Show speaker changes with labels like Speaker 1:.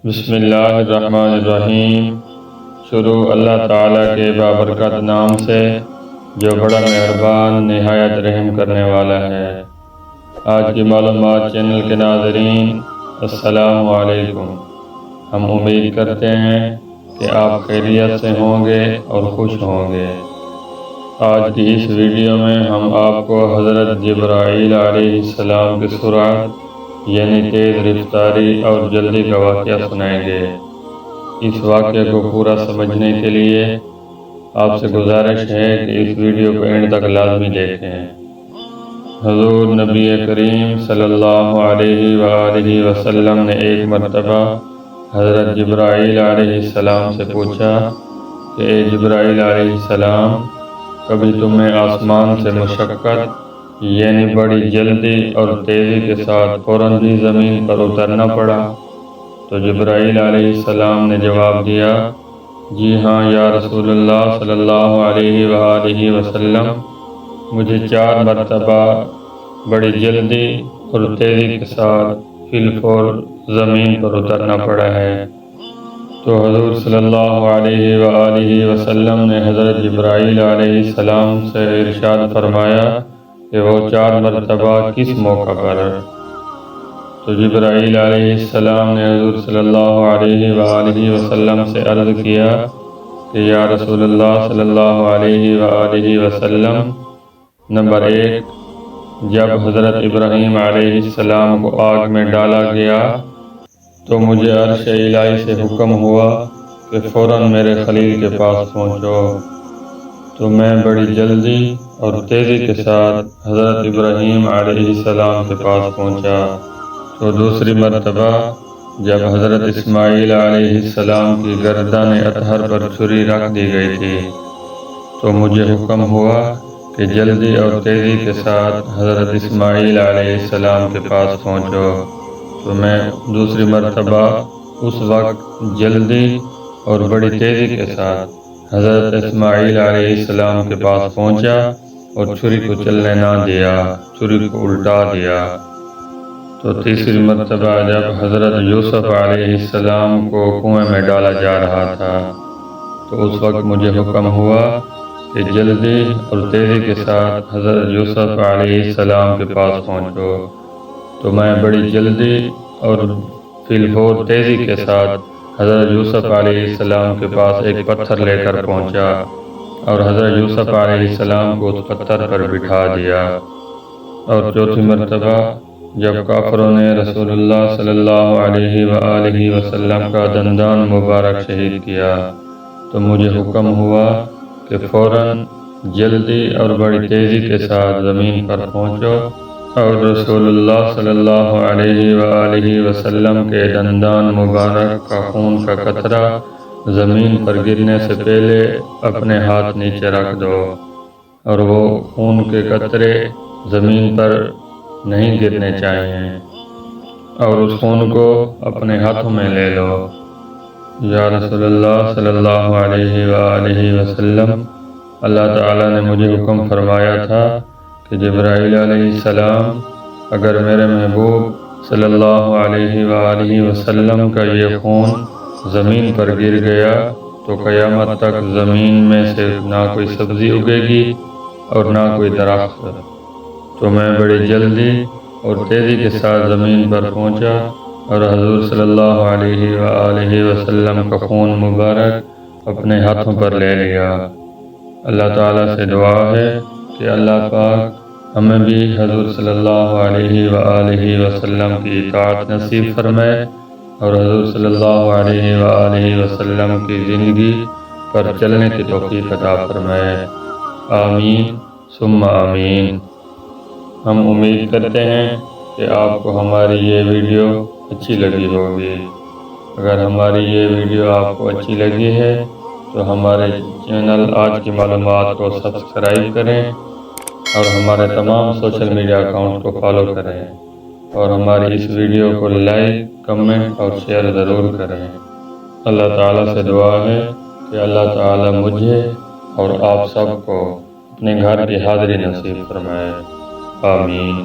Speaker 1: بسم اللہ الرحمن الرحیم۔ شروع اللہ تعالیٰ کے بابرکت نام سے جو بڑا مہربان نہایت رحم کرنے والا ہے۔ آج کی معلومات چینل کے ناظرین السلام علیکم۔ ہم امید کرتے ہیں کہ آپ خیریت سے ہوں گے اور خوش ہوں گے۔ آج کی اس ویڈیو میں ہم آپ کو حضرت جبرائیل علیہ السلام کی سرعت یعنی تیز رفتاری اور جلدی کا واقعہ سنائیں گے۔ اس واقعے کو پورا سمجھنے کے لیے آپ سے گزارش ہے کہ اس ویڈیو کو اینڈ تک لازمی دیکھیں۔ حضور نبی کریم صلی اللہ علیہ وآلہ وسلم نے ایک مرتبہ حضرت جبرائیل علیہ السلام سے پوچھا کہ اے جبرائیل علیہ السلام، کبھی تمہیں آسمان سے مشقت یعنی بڑی جلدی اور تیزی کے ساتھ فوراً بھی زمین پر اترنا پڑا؟ تو جبرائیل علیہ السلام نے جواب دیا، جی ہاں یا رسول اللہ صلی اللہ علیہ وآلہ وسلم، مجھے 4 مرتبہ بڑی جلدی اور تیزی کے ساتھ فی الفور زمین پر اترنا پڑا ہے۔ تو حضور صلی اللہ علیہ وآلہ وسلم نے حضرت جبرائیل علیہ السلام سے ارشاد فرمایا کہ وہ 4 مرتبہ کس موقع پر؟ تو جبرائیل علیہ السلام نے حضور صلی اللہ علیہ وآلہ وسلم سے عرض کیا کہ یا رسول اللہ صلی اللہ علیہ وآلہ وسلم، نمبر 1، جب حضرت ابراہیم علیہ السلام کو آگ میں ڈالا گیا تو مجھے عرش الہی سے حکم ہوا کہ فوراً میرے خلیل کے پاس پہنچو، تو میں بڑی جلدی اور تیزی کے ساتھ حضرت ابراہیم علیہ السلام کے پاس پہنچا۔ تو دوسری مرتبہ جب حضرت اسماعیل علیہ السلام کی گردن اطہر پر چھری رکھ دی گئی تھی تو مجھے حکم ہوا کہ جلدی اور تیزی کے ساتھ حضرت اسماعیل علیہ السلام کے پاس پہنچو، تو میں دوسری مرتبہ اس وقت جلدی اور بڑی تیزی کے ساتھ حضرت اسماعیل علیہ السلام کے پاس پہنچا اور چھری کو چلنے نہ دیا، چھری کو الٹا دیا۔ تو تیسری مرتبہ جب حضرت یوسف علیہ السلام کو کنویں میں ڈالا جا رہا تھا تو اس وقت مجھے حکم ہوا کہ جلدی اور تیزی کے ساتھ حضرت یوسف علیہ السلام کے پاس پہنچو، تو میں بڑی جلدی اور فی الفور تیزی کے ساتھ حضرت یوسف علیہ السلام کے پاس ایک پتھر لے کر پہنچا اور حضرت یوسف علیہ السلام کو اس پتھر پر بٹھا دیا۔ اور چوتھی مرتبہ جب کافروں نے رسول اللہ صلی اللہ علیہ وآلہ وسلم کا دندان مبارک شہید کیا تو مجھے حکم ہوا کہ فوراً جلدی اور بڑی تیزی کے ساتھ زمین پر پہنچو اور رسول اللہ صلی اللہ علیہ وآلہ وسلم کے دندان مبارک کا خون کا قطرہ زمین پر گرنے سے پہلے اپنے ہاتھ نیچے رکھ دو، اور وہ خون کے قطرے زمین پر نہیں گرنے چاہیے، اور اس خون کو اپنے ہاتھوں میں لے لو۔ یا رسول اللہ صلی اللہ علیہ وآلہ وسلم، اللہ تعالیٰ نے مجھے حکم فرمایا تھا کہ جبرائیل علیہ السلام، اگر میرے محبوب صلی اللہ علیہ وآلہ وسلم کا یہ خون زمین پر گر گیا تو قیامت تک زمین میں سے نہ کوئی سبزی اگے گی اور نہ کوئی درخت۔ تو میں بڑی جلدی اور تیزی کے ساتھ زمین پر پہنچا اور حضور صلی اللہ علیہ وآلہ وسلم کا خون مبارک اپنے ہاتھوں پر لے لیا۔ اللہ تعالیٰ سے دعا ہے کہ اللہ پاک ہمیں بھی حضور صلی اللہ علیہ وآلہ وسلم کی اطاعت نصیب فرمائے اور حضور صلی اللہ علیہ وآلہ وسلم کی زندگی پر چلنے کی توفیق عطا فرمائے۔ آمین ثم آمین۔ ہم امید کرتے ہیں کہ آپ کو ہماری یہ ویڈیو اچھی لگی ہوگی۔ اگر ہماری یہ ویڈیو آپ کو اچھی لگی ہے تو ہمارے چینل آج کی معلومات کو سبسکرائب کریں اور ہمارے تمام سوشل میڈیا اکاؤنٹ کو فالو کریں، اور ہماری اس ویڈیو کو لائک، کمنٹ اور شیئر ضرور کریں۔ اللہ تعالیٰ سے دعا ہے کہ اللہ تعالیٰ مجھے اور آپ سب کو اپنے گھر کی حاضری نصیب فرمائے۔ آمین۔